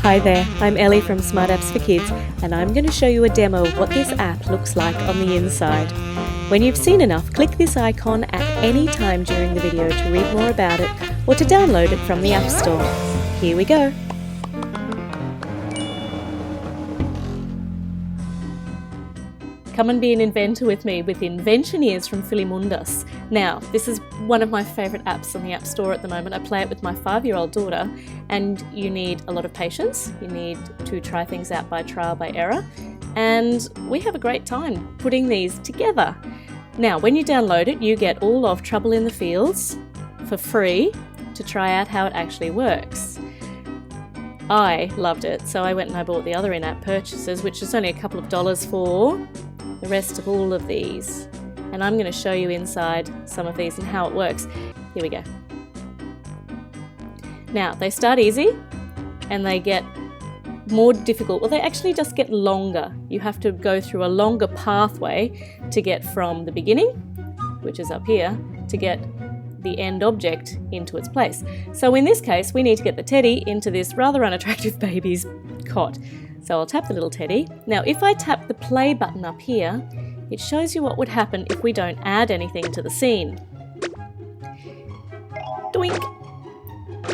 Hi there, I'm Ellie from Smart Apps for Kids, and I'm going to show you a demo of what this app looks like on the inside. When you've seen enough, click this icon at any time during the video to read more about it or to download it from the App Store. Here we go. Come and be an inventor with me with Inventioneers from Mundus. Now, this is one of my favourite apps on the App Store at the moment. I play it with my 5-year-old daughter, and you need a lot of patience. You need to try things out by trial by error, and we have a great time putting these together. Now, when you download it, you get all of Trouble in the Fields for free to try out how it actually works. I loved it, so I went and I bought the other in-app purchases, which is only a couple of dollars for the rest of all of these, and I'm going to show you inside some of these and how it works. Here we go. Now, they start easy and they get more difficult. Well, they actually just get longer. You have to go through a longer pathway to get from the beginning, which is up here, to get the end object into its place. So in this case, we need to get the teddy into this rather unattractive baby's cot. So I'll tap the little teddy. Now, if I tap the play button up here, it shows you what would happen if we don't add anything to the scene. Doink!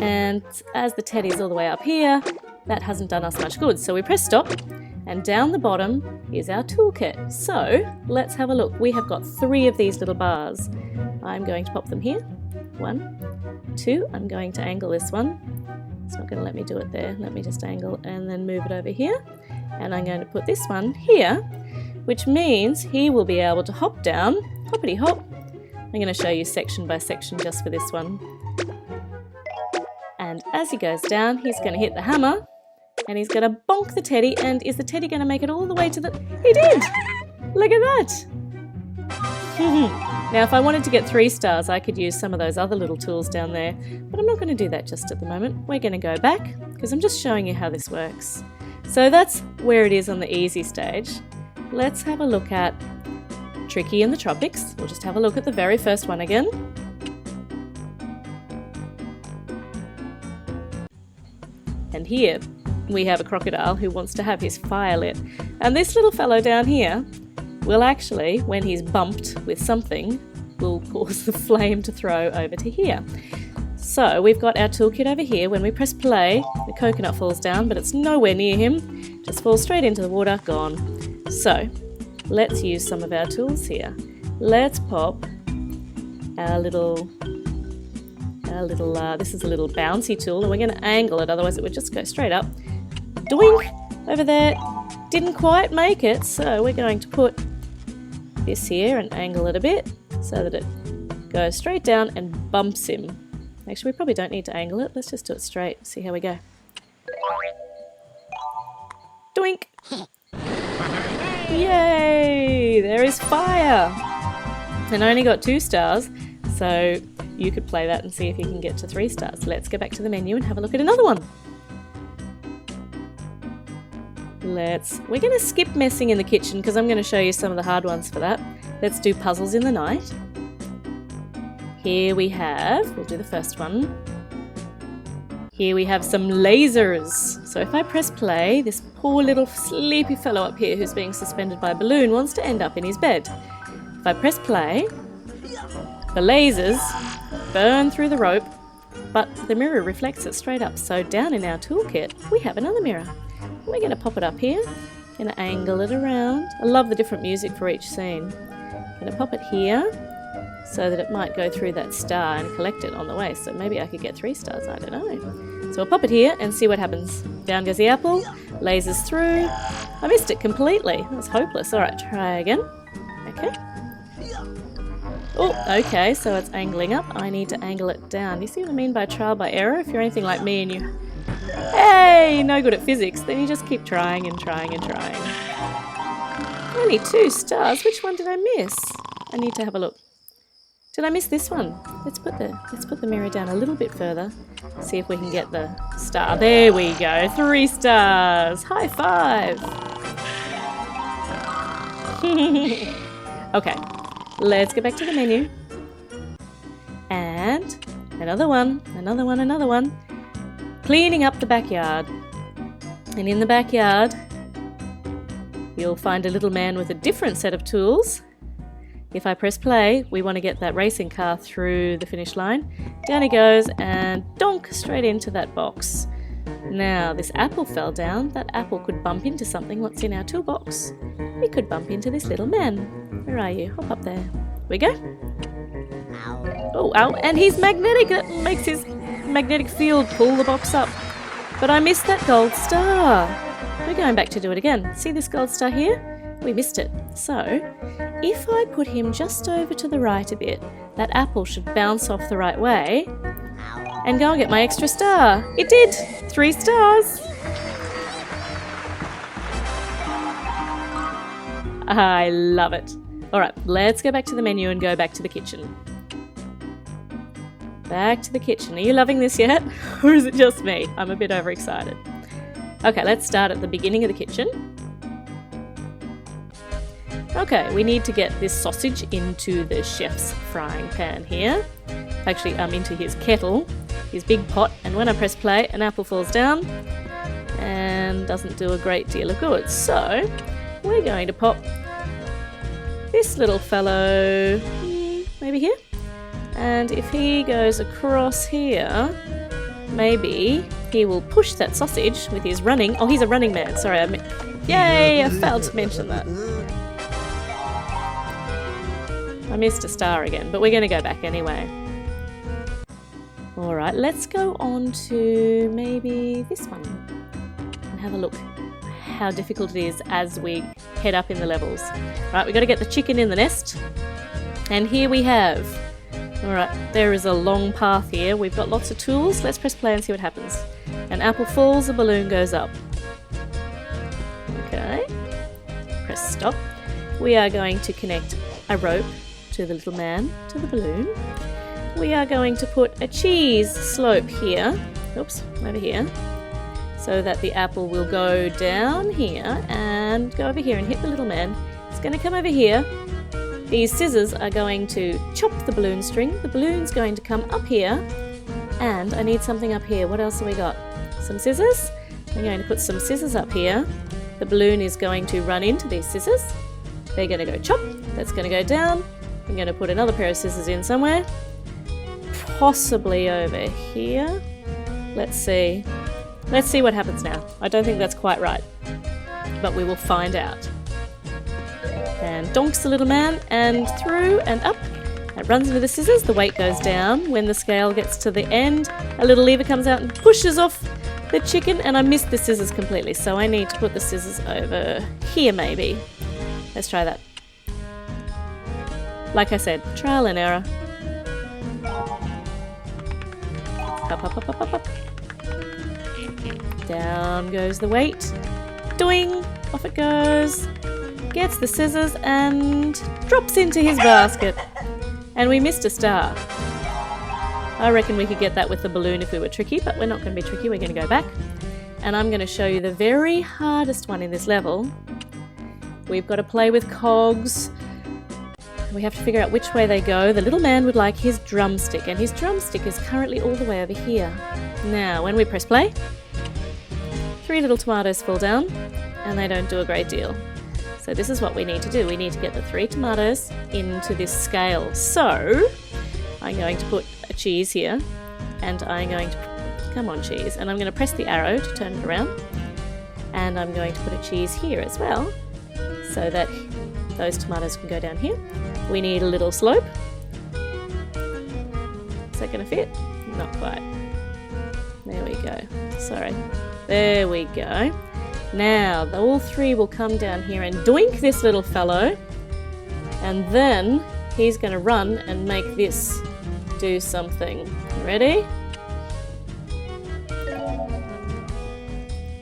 And as the teddy's all the way up here, that hasn't done us much good. So we press stop, and down the bottom is our toolkit. So let's have a look. We have got 3 of these little bars. I'm going to pop them here. 1, 2. I'm going to angle this one. It's not going to let me do it there. Let me just angle and then move it over here. And I'm going to put this one here, which means he will be able to hop down, hoppity hop. I'm going to show you section by section just for this one. And as he goes down, he's going to hit the hammer and he's going to bonk the teddy. And is the teddy going to make it all the way to the... He did! Look at that! Now, if I wanted to get 3 stars, I could use some of those other little tools down there, but I'm not going to do that just at the moment. We're going to go back because I'm just showing you how this works. So that's where it is on the easy stage. Let's have a look at Tricky in the Tropics. We'll just have a look at the very first one again. And here we have a crocodile who wants to have his fire lit. And this little fellow down here will actually, when he's bumped with something, will cause the flame to throw over to here. So we've got our toolkit over here. When we press play, the coconut falls down, but it's nowhere near him. Just falls straight into the water, gone. So let's use some of our tools here. Let's pop our little, this is a little bouncy tool, and we're going to angle it, otherwise it would just go straight up. Doink! Over there. Didn't quite make it, so we're going to put this here and angle it a bit so that it goes straight down and bumps him. Actually, we probably don't need to angle it. Let's just do it straight. See how we go. Doink! Yay! There is fire! And I only got 2 stars, so you could play that and see if you can get to 3 stars. Let's go back to the menu and have a look at another one. We're going to skip messing in the kitchen because I'm going to show you some of the hard ones for that. Let's do puzzles in the night. Here we have, we'll do the first one. Here we have some lasers. So if I press play, this poor little sleepy fellow up here who's being suspended by a balloon wants to end up in his bed. If I press play, the lasers burn through the rope, but the mirror reflects it straight up. So down in our toolkit, we have another mirror. We're going to pop it up here, going to angle it around. I love the different music for each scene. Going to pop it here so that it might go through that star and collect it on the way. So maybe I could get 3 stars, I don't know. So I'll pop it here and see what happens. Down goes the apple, lasers through. I missed it completely. That was hopeless. All right, try again. Okay. Oh, okay, so it's angling up. I need to angle it down. You see what I mean by trial by error? If you're anything like me and you... Hey, no good at physics, then you just keep trying and trying and trying. Only 2 stars. Which one did I miss? I need to have a look. Did I miss this one? Let's put the mirror down a little bit further. See if we can get the star. There we go. 3 stars. High five. Okay, let's get back to the menu. And another one. Cleaning up the backyard. And in the backyard, you'll find a little man with a different set of tools. If I press play, we want to get that racing car through the finish line. Down he goes and donk straight into that box. Now, this apple fell down. That apple could bump into something. What's in our toolbox? We could bump into this little man. Where are you? Hop up there. Here we go. Oh, ow. And he's magnetic. It makes his magnetic field pull the box up. But I missed that gold star. We're going back to do it again. See this gold star here? We missed it. So, if I put him just over to the right a bit, that apple should bounce off the right way and go and get my extra star. It did! 3 stars! I love it. Alright, let's go back to the menu and go back to the kitchen. Back to the kitchen. Are you loving this yet? Or is it just me? I'm a bit overexcited. Okay, let's start at the beginning of the kitchen. Okay, we need to get this sausage into the chef's frying pan here. Actually, into his kettle, his big pot, and when I press play, an apple falls down and doesn't do a great deal of good. So, we're going to pop this little fellow maybe here. And if he goes across here, maybe he will push that sausage with his running. Oh, he's a running man. Sorry, yay! I failed to mention that. I missed a star again, but we're going to go back anyway. Alright, let's go on to maybe this one and have a look how difficult it is as we head up in the levels. Right, we've got to get the chicken in the nest. And here we have... Alright, there is a long path here. We've got lots of tools. Let's press play and see what happens. An apple falls, a balloon goes up. Okay. Press stop. We are going to connect a rope to the little man, to the balloon. We are going to put a cheese slope here, oops, over here, so that the apple will go down here and go over here and hit the little man. It's going to come over here. These scissors are going to chop the balloon string. The balloon's going to come up here, and I need something up here. What else have we got? Some scissors. I'm going to put some scissors up here. The balloon is going to run into these scissors. They're going to go chop. That's going to go down. I'm going to put another pair of scissors in somewhere, possibly over here. Let's see what happens now. I don't think that's quite right, but we will find out. And donks the little man, and through and up. It runs into the scissors, the weight goes down. When the scale gets to the end, a little lever comes out and pushes off the chicken, and I missed the scissors completely, so I need to put the scissors over here maybe. Let's try that. Like I said, trial and error. Up, up, up, up, up, up. Down goes the weight. Doing! Off it goes. Gets the scissors and drops into his basket. And we missed a star. I reckon we could get that with the balloon if we were tricky, but we're not going to be tricky. We're going to go back. And I'm going to show you the very hardest one in this level. We've got to play with cogs. We have to figure out which way they go. The little man would like his drumstick, and his drumstick is currently all the way over here. Now, when we press play, 3 little tomatoes fall down, and they don't do a great deal. So this is what we need to do. We need to get the 3 tomatoes into this scale. So, I'm going to put a cheese here, and I'm going to... Come on, cheese. And I'm going to press the arrow to turn it around. And I'm going to put a cheese here as well, so that those tomatoes can go down here. We need a little slope. Is that going to fit? Not quite. There we go. Sorry. There we go. Now, all 3 will come down here and doink this little fellow. And then he's going to run and make this do something. Ready?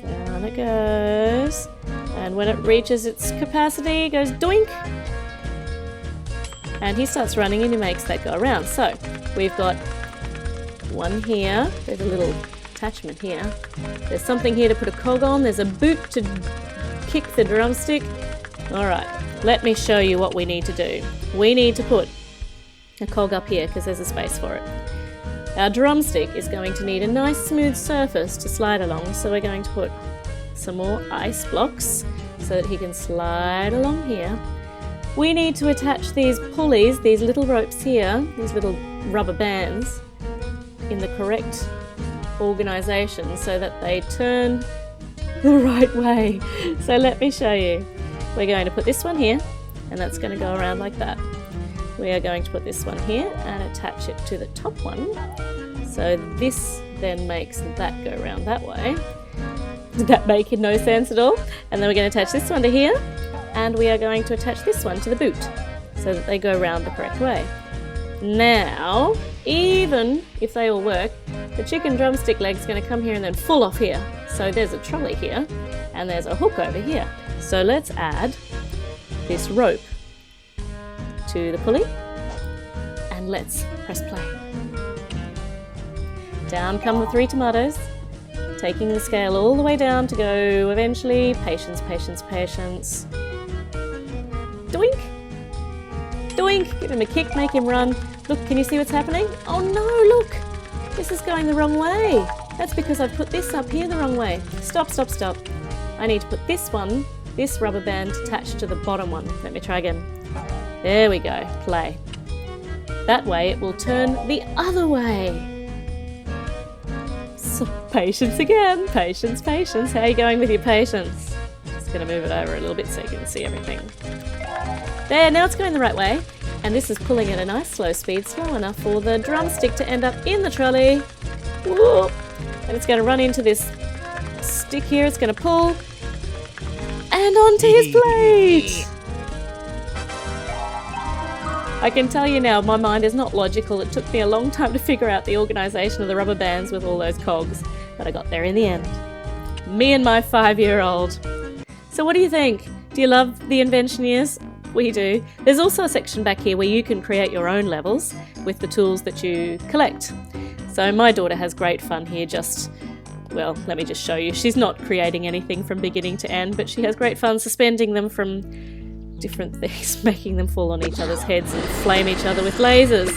Down it goes. And when it reaches its capacity, it goes doink. And he starts running and he makes that go around. So, we've got one here. There's a little attachment here. There's something here to put a cog on. There's a boot to kick the drumstick. Alright, let me show you what we need to do. We need to put a cog up here because there's a space for it. Our drumstick is going to need a nice smooth surface to slide along, so we're going to put some more ice blocks so that he can slide along here. We need to attach these pulleys, these little ropes here, these little rubber bands, in the correct organisation so that they turn the right way. So let me show you. We're going to put this one here, and that's going to go around like that. We are going to put this one here and attach it to the top one. So this then makes that go around that way. Did that make no sense at all? And then we're going to attach this one to here, and we are going to attach this one to the boot so that they go around the correct way. Now, even if they all work, the chicken drumstick leg's going to come here and then fall off here. So there's a trolley here, and there's a hook over here. So let's add this rope to the pulley, and let's press play. Down come the 3 tomatoes, taking the scale all the way down to go eventually, patience, patience, patience. Doink! Doink! Give him a kick, make him run. Look, can you see what's happening? Oh no, look! This is going the wrong way. That's because I've put this up here the wrong way. Stop, stop, stop. I need to put this one, this rubber band attached to the bottom one. Let me try again. There we go, play. That way it will turn the other way. So, patience again, patience, patience. How are you going with your patience? Just going to move it over a little bit so you can see everything. There, now it's going the right way. And this is pulling at a nice slow speed, slow enough for the drumstick to end up in the trolley. Whoop. And it's going to run into this stick here, it's going to pull. And onto his plate! I can tell you now, my mind is not logical. It took me a long time to figure out the organisation of the rubber bands with all those cogs, but I got there in the end. Me and my 5-year-old. So what do you think? Do you love the Inventioneers? We do. There's also a section back here where you can create your own levels with the tools that you collect. So my daughter has great fun here, well, let me just show you. She's not creating anything from beginning to end, but she has great fun suspending them from different things, making them fall on each other's heads and flame each other with lasers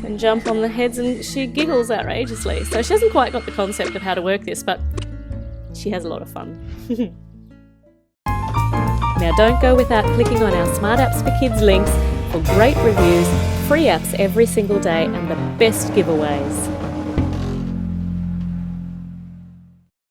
and jump on the heads, and she giggles outrageously. So she hasn't quite got the concept of how to work this, but she has a lot of fun. Now don't go without clicking on our Smart Apps for Kids links for great reviews, free apps every single day, and the best giveaways.